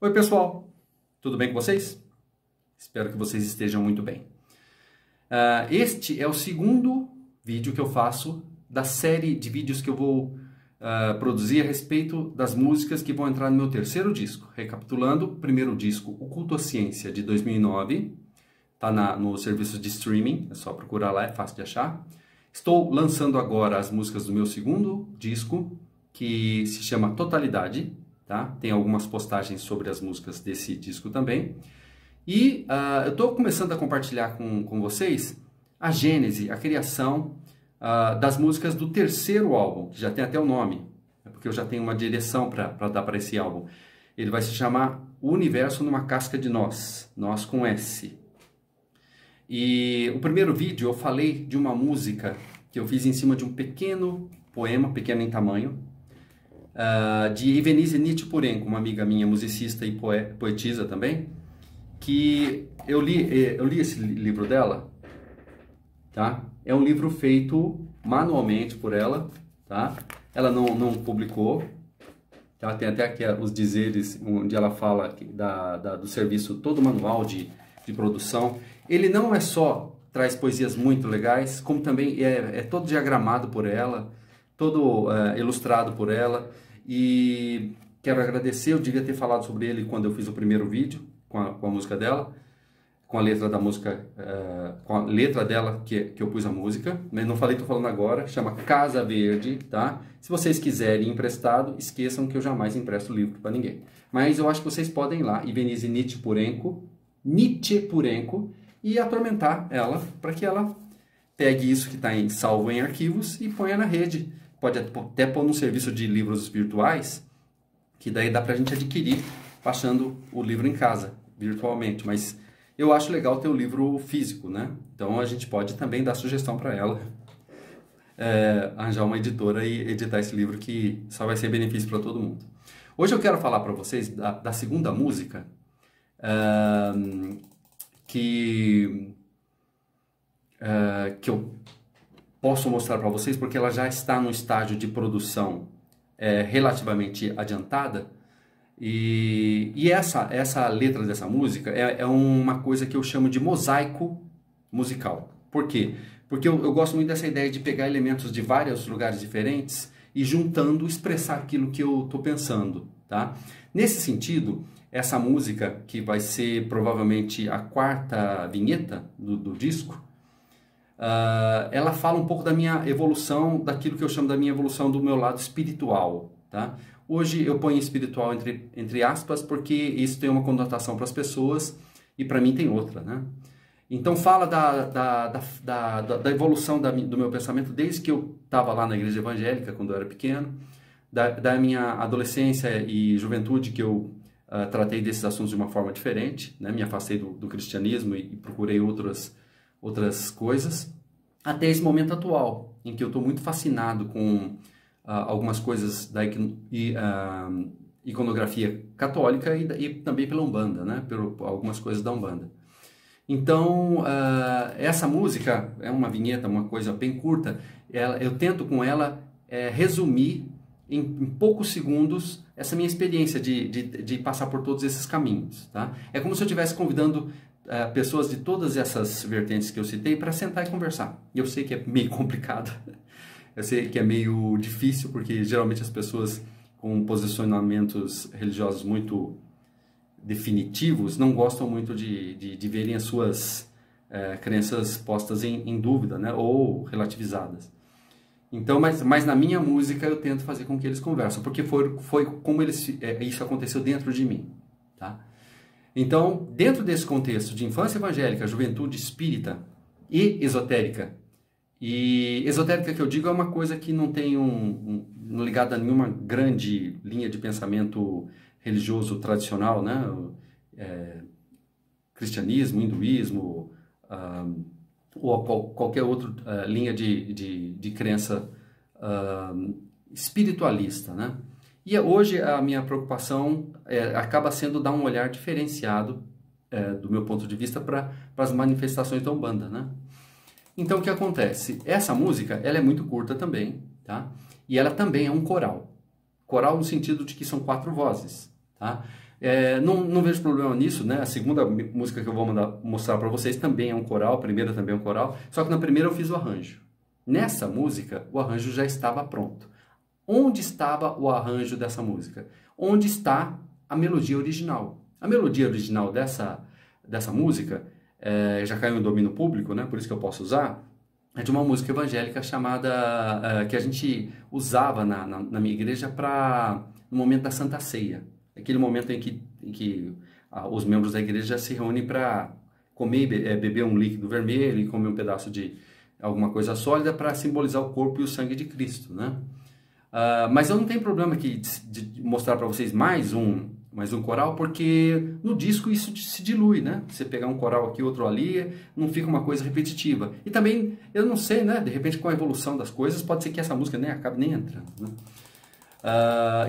Oi pessoal, tudo bem com vocês? Espero que vocês estejam muito bem. Este é o segundo vídeo que eu faço da série de vídeos que eu vou produzir a respeito das músicas que vão entrar no meu terceiro disco. Recapitulando, o primeiro disco, O Culto à Ciência, de 2009, está no serviço de streaming, é só procurar lá, é fácil de achar. Estou lançando agora as músicas do meu segundo disco, que se chama Totalidade. Tá? Tem algumas postagens sobre as músicas desse disco também. E eu estou começando a compartilhar com vocês a gênese, a criação das músicas do terceiro álbum, que já tem até o nome, porque eu já tenho uma direção para dar para esse álbum. Ele vai se chamar O Universo numa Casca de Nós, Nós com S. E o primeiro vídeo eu falei de uma música que eu fiz em cima de um pequeno poema, pequeno em tamanho, de Evenise Nitipurenko, uma amiga minha, musicista e poetisa também, que eu li esse livro dela, tá? É um livro feito manualmente por ela, tá? Ela não publicou, tá? Tem até aqui os dizeres onde ela fala do serviço todo manual de produção. Ele não é só traz poesias muito legais, como também é todo diagramado por ela, todo ilustrado por ela, e quero agradecer. Eu devia ter falado sobre ele quando eu fiz o primeiro vídeo com a música dela, com a letra da música, com a letra dela que eu pus a música, mas não falei, estou falando agora. Chama Casa Verde, tá? Se vocês quiserem emprestado, esqueçam que eu jamais empresto livro para ninguém, mas eu acho que vocês podem ir lá, Evenise Nitipurenko, e atormentar ela para que ela pegue isso que está salvo em arquivos e ponha na rede. Pode até pôr no serviço de livros virtuais, que daí dá para a gente adquirir baixando o livro em casa, virtualmente. Mas eu acho legal ter o livro físico, né? Então a gente pode também dar sugestão para ela, arranjar uma editora e editar esse livro, que só vai ser benefício para todo mundo. Hoje eu quero falar para vocês da segunda música, que eu posso mostrar para vocês, porque ela já está no estágio de produção relativamente adiantada. E essa letra dessa música é uma coisa que eu chamo de mosaico musical. Por quê? Porque eu gosto muito dessa ideia de pegar elementos de vários lugares diferentes e juntando expressar aquilo que eu estou pensando. Tá? Nesse sentido, essa música, que vai ser provavelmente a quarta vinheta do disco, ela fala um pouco da minha evolução, daquilo que eu chamo da minha evolução do meu lado espiritual, tá? Hoje eu ponho espiritual entre aspas, porque isso tem uma conotação para as pessoas e para mim tem outra, né? Então fala da evolução do meu pensamento desde que eu estava lá na igreja evangélica, quando eu era pequeno, da minha adolescência e juventude, que eu tratei desses assuntos de uma forma diferente, né? Me afastei do cristianismo e procurei outras coisas, até esse momento atual, em que eu estou muito fascinado com algumas coisas da iconografia católica e também pela Umbanda, né? Por algumas coisas da Umbanda. Então, essa música é uma vinheta, uma coisa bem curta. Eu tento com ela resumir em poucos segundos essa minha experiência de passar por todos esses caminhos. Tá? É como se eu estivesse convidando pessoas de todas essas vertentes que eu citei para sentar e conversar. E eu sei que é meio complicado, eu sei que é meio difícil, porque geralmente as pessoas com posicionamentos religiosos muito definitivos não gostam muito de verem as suas crenças postas em dúvida, né? Ou relativizadas. Então, mas na minha música eu tento fazer com que eles conversem, porque foi como isso aconteceu dentro de mim. Tá? Então, dentro desse contexto de infância evangélica, juventude espírita e esotérica que eu digo é uma coisa que não tem não ligada a nenhuma grande linha de pensamento religioso tradicional, né? Cristianismo, hinduísmo, ou qualquer outra linha de crença espiritualista, né? E hoje a minha preocupação acaba sendo dar um olhar diferenciado, do meu ponto de vista, para as manifestações da Umbanda, né? Então o que acontece? Essa música ela é muito curta também, tá? E ela também é um coral. Coral no sentido de que são 4 vozes, tá? Não vejo problema nisso, né? A segunda música que eu vou mostrar para vocês também é um coral, a primeira também é um coral, só que na primeira eu fiz o arranjo. Nessa música, o arranjo já estava pronto. Onde estava o arranjo dessa música? Onde está a melodia original? A melodia original dessa música, já caiu em domínio público, né? Por isso que eu posso usar, é de uma música evangélica chamada, que a gente usava na minha igreja no momento da Santa Ceia. Aquele momento em que os membros da igreja se reúnem para comer, beber um líquido vermelho e comer um pedaço de alguma coisa sólida para simbolizar o corpo e o sangue de Cristo, né? Mas eu não tenho problema aqui de mostrar para vocês mais um coral, porque no disco isso se dilui, né? Você pegar um coral aqui, outro ali, não fica uma coisa repetitiva. E também, eu não sei, né? De repente, com a evolução das coisas, pode ser que essa música nem acabe nem entrando, né?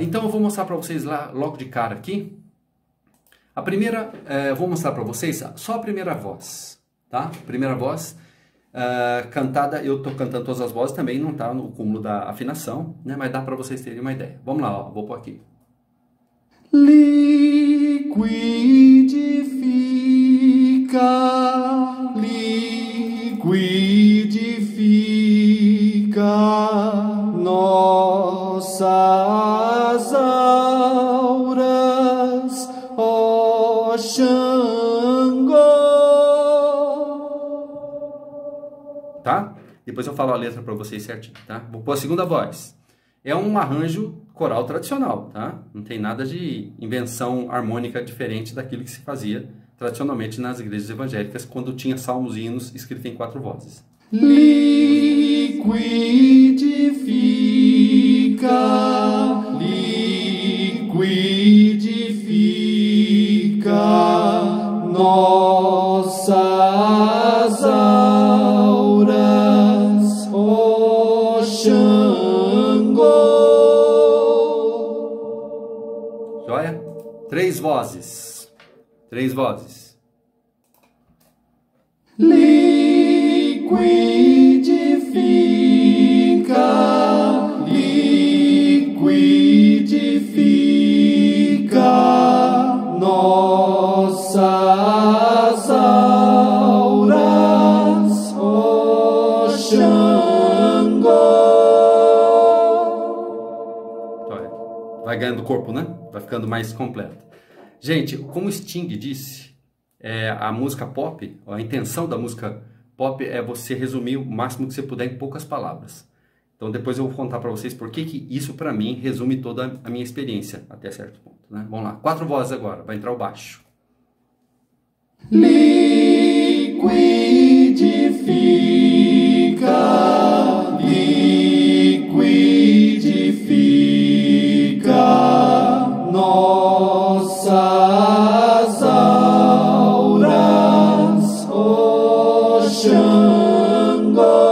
Então eu vou mostrar para vocês lá, logo de cara aqui. A primeira, eu vou mostrar para vocês só a primeira voz, tá? Primeira voz, cantada, eu estou cantando todas as vozes, também não está no cúmulo da afinação, né? Mas dá para vocês terem uma ideia. Vamos lá, ó, vou pôr aqui. Liquidifica, liquidifica nossas auras, ó Xangô. Tá? Depois eu falo a letra para vocês certinho, tá? Vou pôr a segunda voz. É um arranjo coral tradicional, tá? Não tem nada de invenção harmônica diferente daquilo que se fazia tradicionalmente nas igrejas evangélicas, quando tinha salmos e hinos escritos em 4 vozes. Liquidifica, liquidifica nossas auras, ó Xangô. Joia? 3 vozes. 3 vozes. Liquidifica, liquidifica nossas auras, ó Xangô. Vai ganhando corpo, né? Vai ficando mais completo. Gente, como Sting disse, a música pop, a intenção da música pop é você resumir o máximo que você puder em poucas palavras. Então depois eu vou contar para vocês por que isso para mim resume toda a minha experiência até certo ponto, né? Vamos lá, 4 vozes agora, vai entrar o baixo. Liquidifica, liquidifica nossas auras, ó Xangô.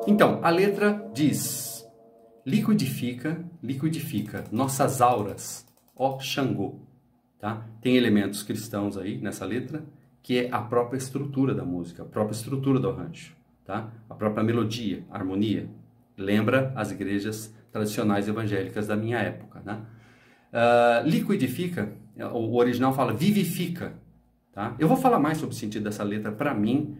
Então, a letra diz: liquidifica, liquidifica nossas auras, ó Xangô. Tá? Tem elementos cristãos aí nessa letra, que é a própria estrutura da música, a própria estrutura do arranjo, tá? A própria melodia, a harmonia. Lembra as igrejas tradicionais evangélicas da minha época, né? Liquidifica, o original fala vivifica, tá? Eu vou falar mais sobre o sentido dessa letra para mim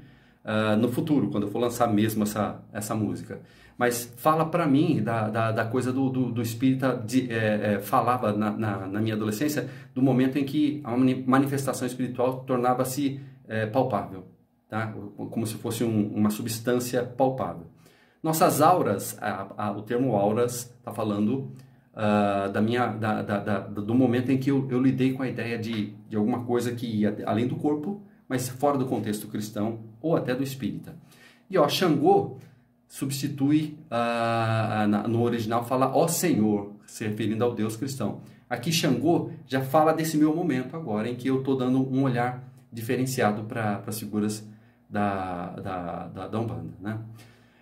no futuro, quando eu for lançar mesmo essa música. Mas fala para mim da coisa do espírita, falava na minha adolescência, do momento em que a manifestação espiritual tornava-se palpável, tá? Como se fosse uma substância palpável. Nossas auras, o termo auras está falando do momento em que eu lidei com a ideia de alguma coisa que ia além do corpo, mas fora do contexto cristão ou até do espírita. E ó, Xangô substitui, no original fala ó Senhor, se referindo ao Deus cristão. Aqui Xangô já fala desse meu momento agora, em que eu estou dando um olhar diferenciado para as figuras da Umbanda, né?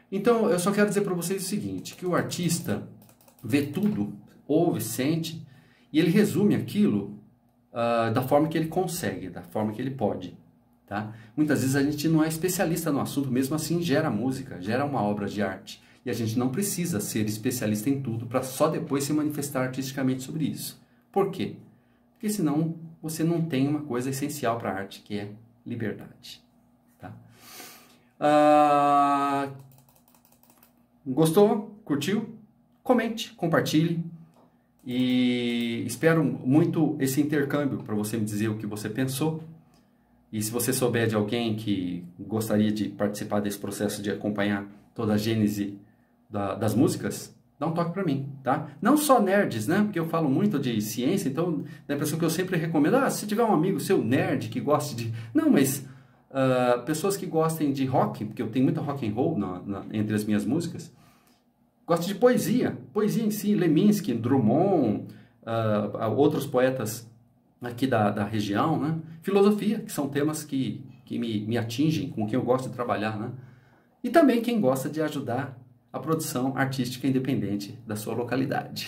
Então, eu só quero dizer para vocês o seguinte, que o artista vê tudo, ouve, sente, e ele resume aquilo da forma que ele consegue, da forma que ele pode. Tá? Muitas vezes a gente não é especialista no assunto, mesmo assim gera música, gera uma obra de arte. E a gente não precisa ser especialista em tudo para só depois se manifestar artisticamente sobre isso. Por quê? Porque senão você não tem uma coisa essencial para a arte, que é liberdade. Tá? Gostou? Curtiu? Comente, compartilhe. E espero muito esse intercâmbio para você me dizer o que você pensou. E se você souber de alguém que gostaria de participar desse processo de acompanhar toda a gênese das músicas, dá um toque para mim, tá? Não só nerds, né? Porque eu falo muito de ciência, então dá a impressão que eu sempre recomendo, se tiver um amigo seu nerd que goste de... Não, mas pessoas que gostem de rock, porque eu tenho muita rock and roll entre as minhas músicas, gostam de poesia em si, Leminski, Drummond, outros poetas aqui da região, né? Filosofia, que são temas que me atingem, com quem eu gosto de trabalhar, né? E também quem gosta de ajudar a produção artística independente da sua localidade.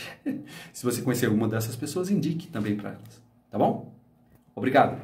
Se você conhecer alguma dessas pessoas, indique também para elas, tá bom? Obrigado!